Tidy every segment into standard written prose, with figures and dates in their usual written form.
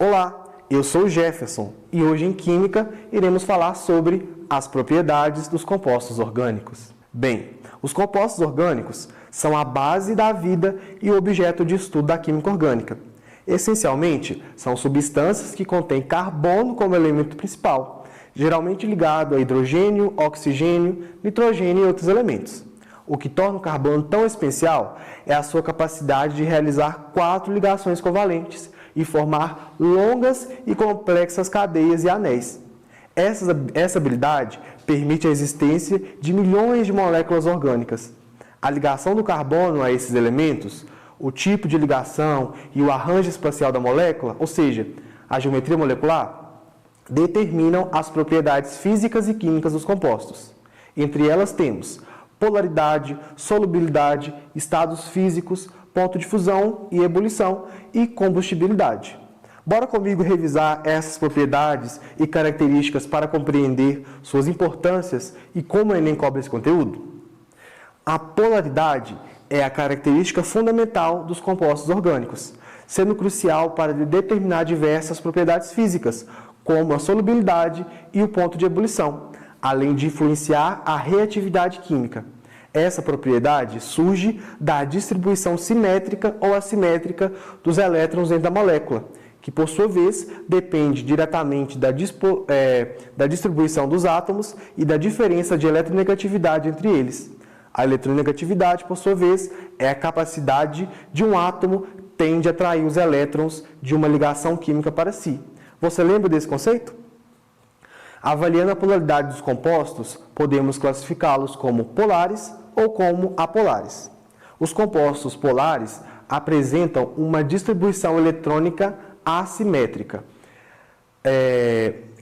Olá, eu sou o Jefferson e hoje em Química iremos falar sobre as propriedades dos compostos orgânicos. Bem, os compostos orgânicos são a base da vida e o objeto de estudo da química orgânica. Essencialmente, são substâncias que contêm carbono como elemento principal, geralmente ligado a hidrogênio, oxigênio, nitrogênio e outros elementos. O que torna o carbono tão especial é a sua capacidade de realizar 4 ligações covalentes e formar longas e complexas cadeias e anéis. Essa habilidade permite a existência de milhões de moléculas orgânicas. A ligação do carbono a esses elementos, o tipo de ligação e o arranjo espacial da molécula, ou seja, a geometria molecular, determinam as propriedades físicas e químicas dos compostos. Entre elas temos polaridade, solubilidade, estados físicos, ponto de fusão e ebulição e combustibilidade. Bora comigo revisar essas propriedades e características para compreender suas importâncias e como o Enem cobra esse conteúdo? A polaridade é a característica fundamental dos compostos orgânicos, sendo crucial para determinar diversas propriedades físicas, como a solubilidade e o ponto de ebulição, além de influenciar a reatividade química. Essa propriedade surge da distribuição simétrica ou assimétrica dos elétrons dentro da molécula, que por sua vez depende diretamente da distribuição dos átomos e da diferença de eletronegatividade entre eles. A eletronegatividade, por sua vez, é a capacidade de um átomo tende a atrair os elétrons de uma ligação química para si. Você lembra desse conceito? Avaliando a polaridade dos compostos, podemos classificá-los como polares ou como apolares. Os compostos polares apresentam uma distribuição eletrônica assimétrica,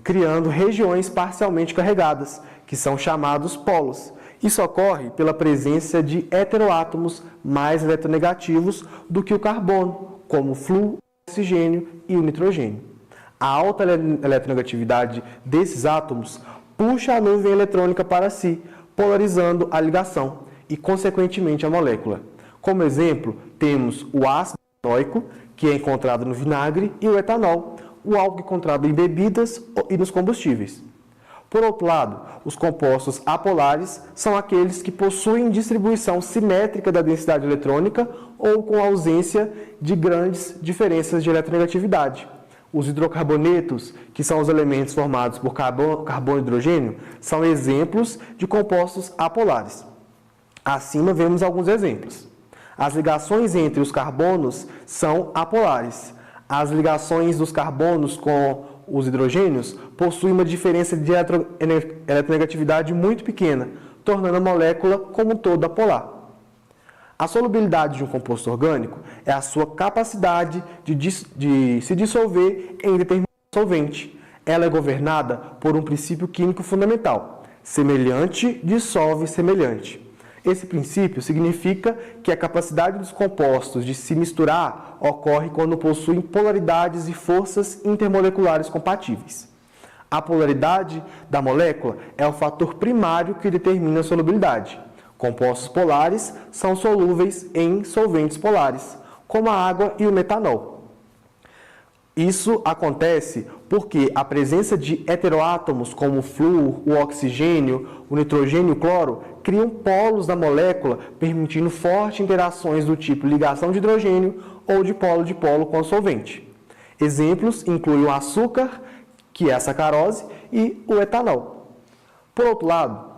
criando regiões parcialmente carregadas, que são chamados polos. Isso ocorre pela presença de heteroátomos mais eletronegativos do que o carbono, como o flúor, o oxigênio e o nitrogênio. A alta eletronegatividade desses átomos puxa a nuvem eletrônica para si, polarizando a ligação e, consequentemente, a molécula. Como exemplo, temos o ácido etanoico, que é encontrado no vinagre, e o etanol, o álcool encontrado em bebidas e nos combustíveis. Por outro lado, os compostos apolares são aqueles que possuem distribuição simétrica da densidade eletrônica ou com ausência de grandes diferenças de eletronegatividade. Os hidrocarbonetos, que são os elementos formados por carbono e hidrogênio, são exemplos de compostos apolares. Acima vemos alguns exemplos. As ligações entre os carbonos são apolares. As ligações dos carbonos com os hidrogênios possuem uma diferença de eletronegatividade muito pequena, tornando a molécula como um todo apolar. A solubilidade de um composto orgânico é a sua capacidade de se dissolver em determinado solvente. Ela é governada por um princípio químico fundamental: semelhante dissolve semelhante. Esse princípio significa que a capacidade dos compostos de se misturar ocorre quando possuem polaridades e forças intermoleculares compatíveis. A polaridade da molécula é o fator primário que determina a solubilidade. Compostos polares são solúveis em solventes polares, como a água e o metanol. Isso acontece porque a presença de heteroátomos como o flúor, o oxigênio, o nitrogênio e o cloro criam polos da molécula, permitindo fortes interações do tipo ligação de hidrogênio ou de polo com o solvente. Exemplos incluem o açúcar, que é a sacarose, e o etanol. Por outro lado,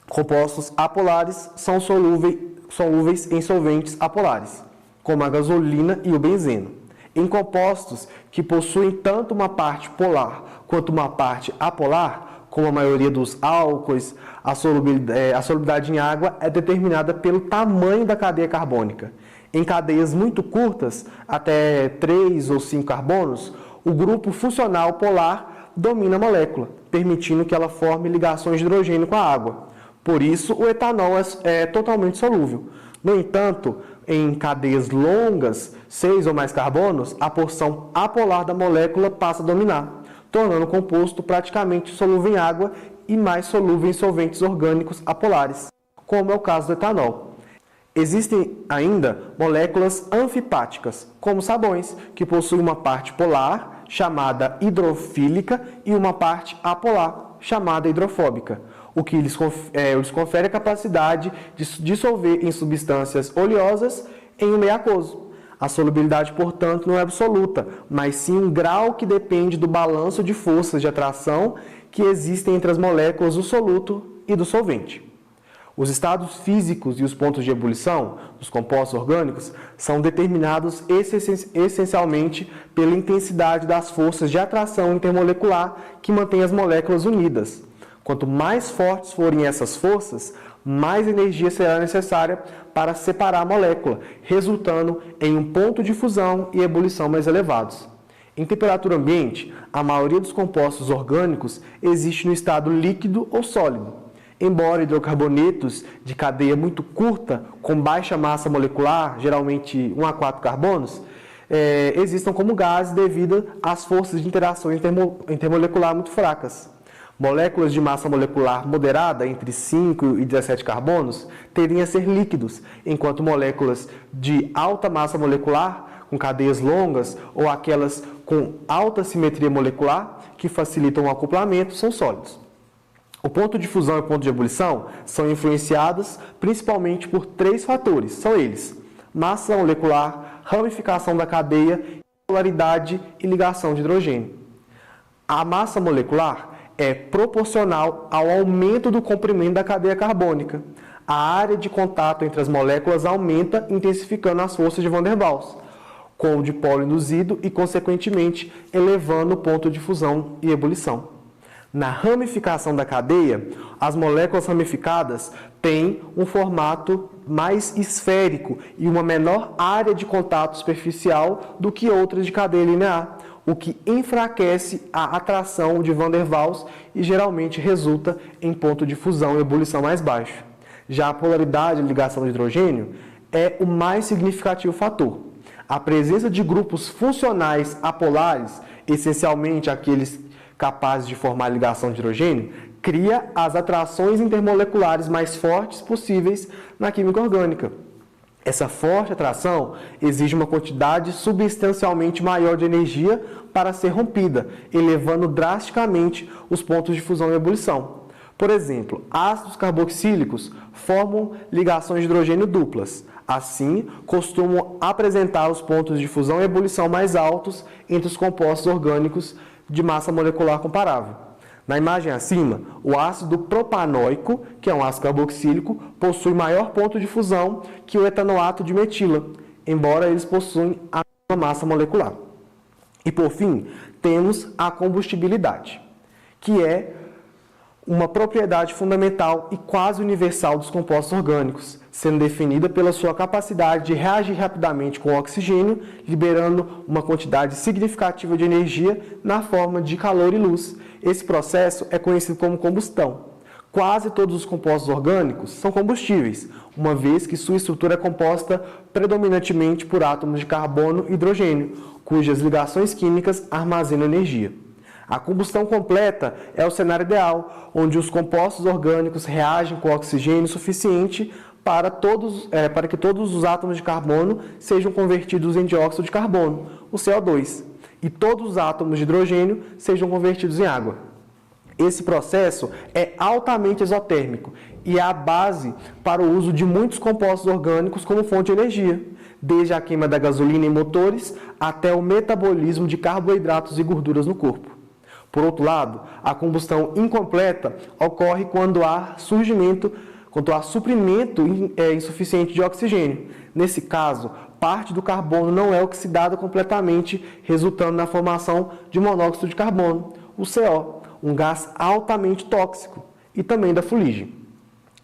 compostos apolares são solúveis em solventes apolares, como a gasolina e o benzeno. Em compostos que possuem tanto uma parte polar quanto uma parte apolar, como a maioria dos álcoois, a solubilidade em água é determinada pelo tamanho da cadeia carbônica. Em cadeias muito curtas, até 3 ou 5 carbonos, o grupo funcional polar domina a molécula, permitindo que ela forme ligações de hidrogênio com a água. Por isso, o etanol é totalmente solúvel. No entanto, em cadeias longas, 6 ou mais carbonos, a porção apolar da molécula passa a dominar, tornando o composto praticamente solúvel em água e mais solúvel em solventes orgânicos apolares, como é o caso do etanol. Existem ainda moléculas anfipáticas, como sabões, que possuem uma parte polar chamada hidrofílica, e uma parte apolar, chamada hidrofóbica, o que lhes confere a capacidade de dissolver em substâncias oleosas em um meio aquoso. A solubilidade, portanto, não é absoluta, mas sim um grau que depende do balanço de forças de atração que existem entre as moléculas do soluto e do solvente. Os estados físicos e os pontos de ebulição dos compostos orgânicos são determinados essencialmente pela intensidade das forças de atração intermolecular que mantêm as moléculas unidas. Quanto mais fortes forem essas forças, mais energia será necessária para separar a molécula, resultando em um ponto de fusão e ebulição mais elevados. Em temperatura ambiente, a maioria dos compostos orgânicos existe no estado líquido ou sólido. Embora hidrocarbonetos de cadeia muito curta, com baixa massa molecular, geralmente 1 a 4 carbonos, existam como gases devido às forças de interação intermolecular muito fracas. Moléculas de massa molecular moderada, entre 5 e 17 carbonos, tendem a ser líquidos, enquanto moléculas de alta massa molecular, com cadeias longas, ou aquelas com alta simetria molecular, que facilitam o acoplamento, são sólidos. O ponto de fusão e o ponto de ebulição são influenciados principalmente por 3 fatores. São eles: massa molecular, ramificação da cadeia, polaridade e ligação de hidrogênio. A massa molecular é proporcional ao aumento do comprimento da cadeia carbônica. A área de contato entre as moléculas aumenta, intensificando as forças de Van der Waals, com o dipolo induzido e, consequentemente, elevando o ponto de fusão e ebulição. Na ramificação da cadeia, as moléculas ramificadas têm um formato mais esférico e uma menor área de contato superficial do que outras de cadeia linear, o que enfraquece a atração de Van der Waals e geralmente resulta em ponto de fusão e ebulição mais baixo. Já a polaridade e ligação de hidrogênio é o mais significativo fator. A presença de grupos funcionais apolares, essencialmente aqueles capazes de formar ligação de hidrogênio, cria as atrações intermoleculares mais fortes possíveis na química orgânica. Essa forte atração exige uma quantidade substancialmente maior de energia para ser rompida, elevando drasticamente os pontos de fusão e ebulição. Por exemplo, ácidos carboxílicos formam ligações de hidrogênio duplas. Assim, costumam apresentar os pontos de fusão e ebulição mais altos entre os compostos orgânicos de massa molecular comparável. Na imagem acima, o ácido propanóico, que é um ácido carboxílico, possui maior ponto de fusão que o etanoato de metila, embora eles possuem a mesma massa molecular. E por fim, temos a combustibilidade, que é uma propriedade fundamental e quase universal dos compostos orgânicos, sendo definida pela sua capacidade de reagir rapidamente com o oxigênio, liberando uma quantidade significativa de energia na forma de calor e luz. Esse processo é conhecido como combustão. Quase todos os compostos orgânicos são combustíveis, uma vez que sua estrutura é composta predominantemente por átomos de carbono e hidrogênio, cujas ligações químicas armazenam energia. A combustão completa é o cenário ideal, onde os compostos orgânicos reagem com oxigênio suficiente para que todos os átomos de carbono sejam convertidos em dióxido de carbono, o CO2, e todos os átomos de hidrogênio sejam convertidos em água. Esse processo é altamente exotérmico e é a base para o uso de muitos compostos orgânicos como fonte de energia, desde a queima da gasolina em motores até o metabolismo de carboidratos e gorduras no corpo. Por outro lado, a combustão incompleta ocorre quando há suprimento insuficiente de oxigênio. Nesse caso, parte do carbono não é oxidada completamente, resultando na formação de monóxido de carbono, o CO, um gás altamente tóxico, e também da fuligem.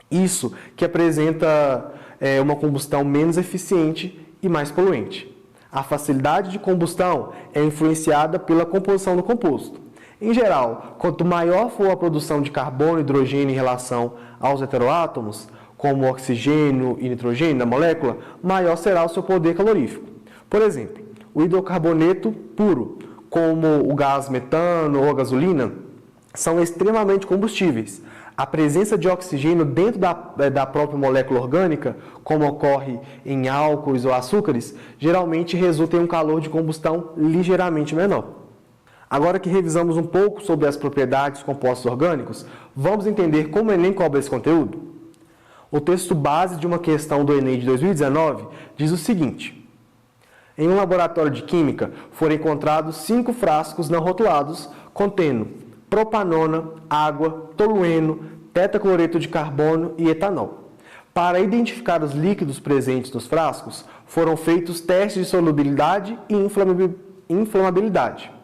Isso que apresenta uma combustão menos eficiente e mais poluente. A facilidade de combustão é influenciada pela composição do composto. Em geral, quanto maior for a produção de carbono e hidrogênio em relação aos heteroátomos, como oxigênio e nitrogênio da molécula, maior será o seu poder calorífico. Por exemplo, o hidrocarboneto puro, como o gás metano ou a gasolina, são extremamente combustíveis. A presença de oxigênio dentro da própria molécula orgânica, como ocorre em álcoois ou açúcares, geralmente resulta em um calor de combustão ligeiramente menor. Agora que revisamos um pouco sobre as propriedades dos compostos orgânicos, vamos entender como o Enem cobra esse conteúdo? O texto base de uma questão do Enem de 2019 diz o seguinte: em um laboratório de química foram encontrados 5 frascos não rotulados contendo propanona, água, tolueno, tetracloreto de carbono e etanol. Para identificar os líquidos presentes nos frascos, foram feitos testes de solubilidade e inflamabilidade.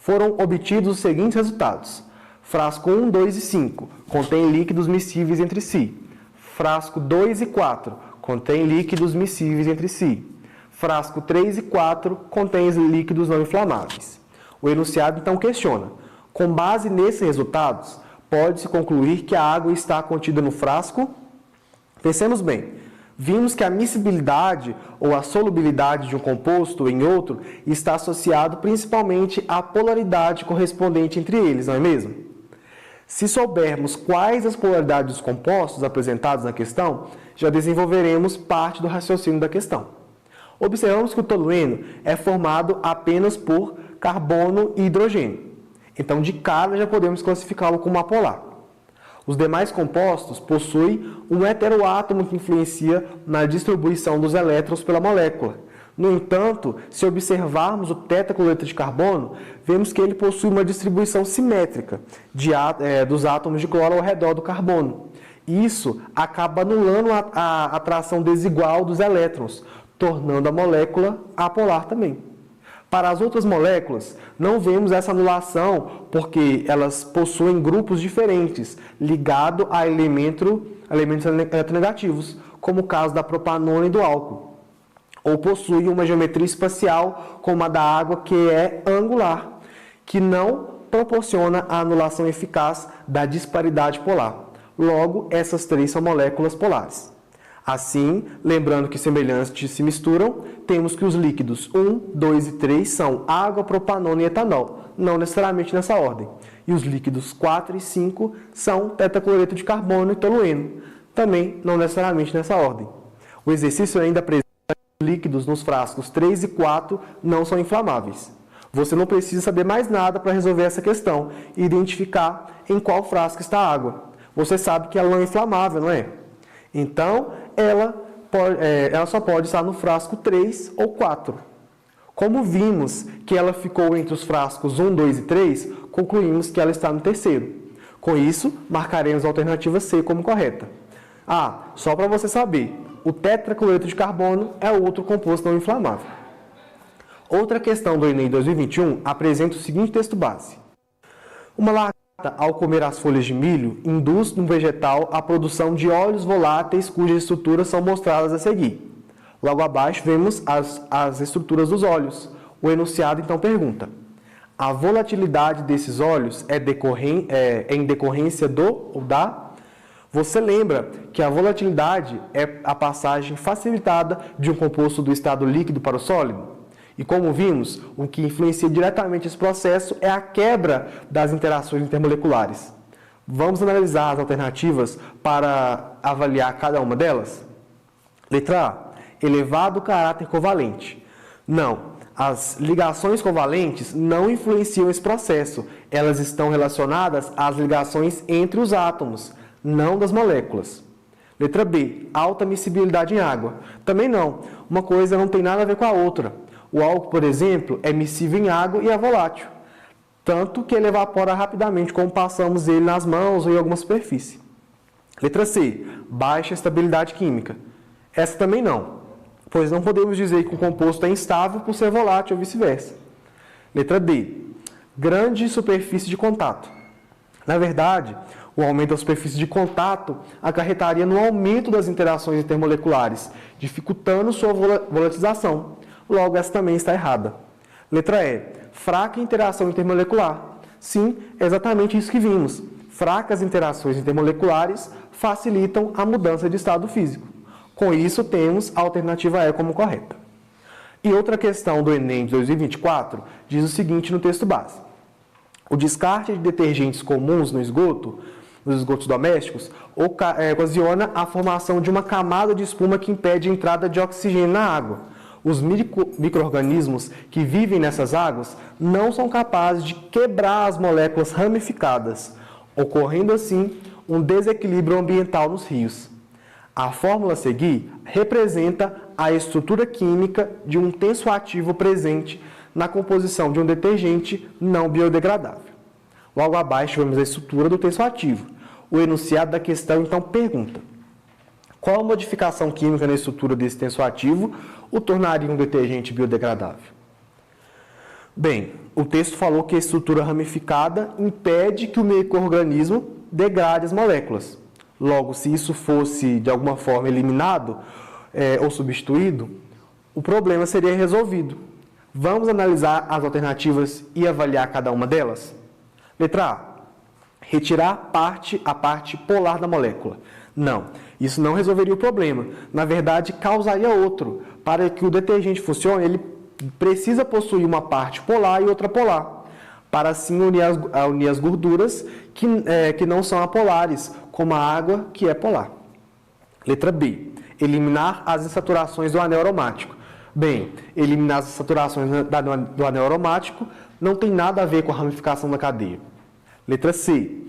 Foram obtidos os seguintes resultados: frasco 1, 2 e 5 contém líquidos miscíveis entre si. Frasco 2 e 4 contém líquidos miscíveis entre si. Frasco 3 e 4 contém líquidos não inflamáveis. O enunciado então questiona: com base nesses resultados, pode-se concluir que a água está contida no frasco? Pensemos bem, vimos que a miscibilidade ou a solubilidade de um composto em outro está associado principalmente à polaridade correspondente entre eles, não é mesmo? Se soubermos quais as polaridades dos compostos apresentados na questão, já desenvolveremos parte do raciocínio da questão. Observamos que o tolueno é formado apenas por carbono e hidrogênio. Então, de cara, já podemos classificá-lo como apolar. Os demais compostos possuem um heteroátomo que influencia na distribuição dos elétrons pela molécula. No entanto, se observarmos o tetracloreto de carbono, vemos que ele possui uma distribuição simétrica dos átomos de cloro ao redor do carbono. Isso acaba anulando a atração desigual dos elétrons, tornando a molécula apolar também. Para as outras moléculas, não vemos essa anulação porque elas possuem grupos diferentes, ligados a elementos eletronegativos, como o caso da propanona e do álcool. Ou possuem uma geometria espacial, como a da água, que é angular, que não proporciona a anulação eficaz da disparidade polar. Logo, essas 3 são moléculas polares. Assim, lembrando que semelhantes se misturam, temos que os líquidos 1, 2 e 3 são água, propanona e etanol, não necessariamente nessa ordem. E os líquidos 4 e 5 são tetracloreto de carbono e tolueno, também não necessariamente nessa ordem. O exercício ainda apresenta que os líquidos nos frascos 3 e 4 não são inflamáveis. Você não precisa saber mais nada para resolver essa questão e identificar em qual frasco está a água. Você sabe que ela não é inflamável, não é? Então, ela só pode estar no frasco 3 ou 4. Como vimos que ela ficou entre os frascos 1, 2 e 3, concluímos que ela está no terceiro. Com isso, marcaremos a alternativa C como correta. Só para você saber, o tetracloreto de carbono é outro composto não inflamável. Outra questão do Enem 2021 apresenta o seguinte texto base: uma lagarta, ao comer as folhas de milho, induz no vegetal a produção de óleos voláteis cujas estruturas são mostradas a seguir. Logo abaixo vemos as estruturas dos óleos. O enunciado então pergunta: a volatilidade desses óleos é em decorrência do ou da? Você lembra que a volatilidade é a passagem facilitada de um composto do estado líquido para o sólido? E como vimos, o que influencia diretamente esse processo é a quebra das interações intermoleculares. Vamos analisar as alternativas para avaliar cada uma delas? Letra A. Elevado caráter covalente. Não, as ligações covalentes não influenciam esse processo. Elas estão relacionadas às ligações entre os átomos, não das moléculas. Letra B. Alta miscibilidade em água. Também não. Uma coisa não tem nada a ver com a outra. O álcool, por exemplo, é miscível em água e é volátil, tanto que ele evapora rapidamente como passamos ele nas mãos ou em alguma superfície. Letra C. Baixa estabilidade química. Essa também não, pois não podemos dizer que o composto é instável por ser volátil ou vice-versa. Letra D. Grande superfície de contato. Na verdade, o aumento da superfície de contato acarretaria no aumento das interações intermoleculares, dificultando sua volatilização. Logo, essa também está errada. Letra E. Fraca interação intermolecular. Sim, é exatamente isso que vimos. Fracas interações intermoleculares facilitam a mudança de estado físico. Com isso, temos a alternativa E como correta. E outra questão do Enem de 2024 diz o seguinte no texto base: o descarte de detergentes comuns nos esgotos domésticos, ocasiona a formação de uma camada de espuma que impede a entrada de oxigênio na água. Os micro-organismos que vivem nessas águas não são capazes de quebrar as moléculas ramificadas, ocorrendo assim um desequilíbrio ambiental nos rios. A fórmula a seguir representa a estrutura química de um tensoativo presente na composição de um detergente não biodegradável. Logo abaixo vemos a estrutura do tensoativo. O enunciado da questão então pergunta: qual a modificação química na estrutura desse tensoativo o tornaria um detergente biodegradável? Bem, o texto falou que a estrutura ramificada impede que o micro-organismo degrade as moléculas. Logo, se isso fosse de alguma forma eliminado ou substituído, o problema seria resolvido. Vamos analisar as alternativas e avaliar cada uma delas? Letra A. Retirar a parte polar da molécula. Não, isso não resolveria o problema. Na verdade, causaria outro. Para que o detergente funcione, ele precisa possuir uma parte polar e outra polar, para assim unir as gorduras que não são apolares, como a água, que é polar. Letra B. Eliminar as insaturações do anel aromático. Bem, eliminar as insaturações do anel aromático não tem nada a ver com a ramificação da cadeia. Letra C.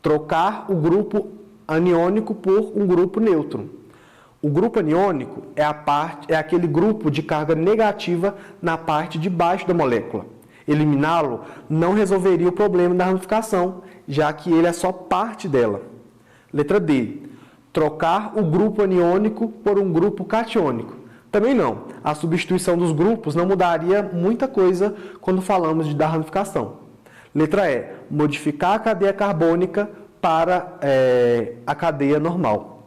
Trocar o grupo aniônico por um grupo nêutron. O grupo aniônico é aquele grupo de carga negativa na parte de baixo da molécula. Eliminá-lo não resolveria o problema da ramificação, já que ele é só parte dela. Letra D. Trocar o grupo aniônico por um grupo catiônico. Também não. A substituição dos grupos não mudaria muita coisa quando falamos da ramificação. Letra E. Modificar a cadeia carbônica para a cadeia normal.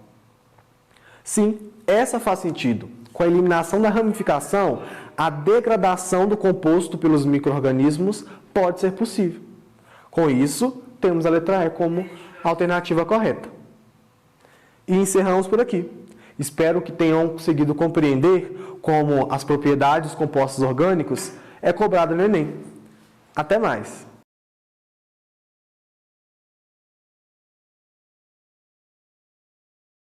Sim, essa faz sentido. Com a eliminação da ramificação, a degradação do composto pelos micro-organismos pode ser possível. Com isso, temos a letra E como alternativa correta. E encerramos por aqui. Espero que tenham conseguido compreender como as propriedades dos compostos orgânicos é cobrada no Enem. Até mais!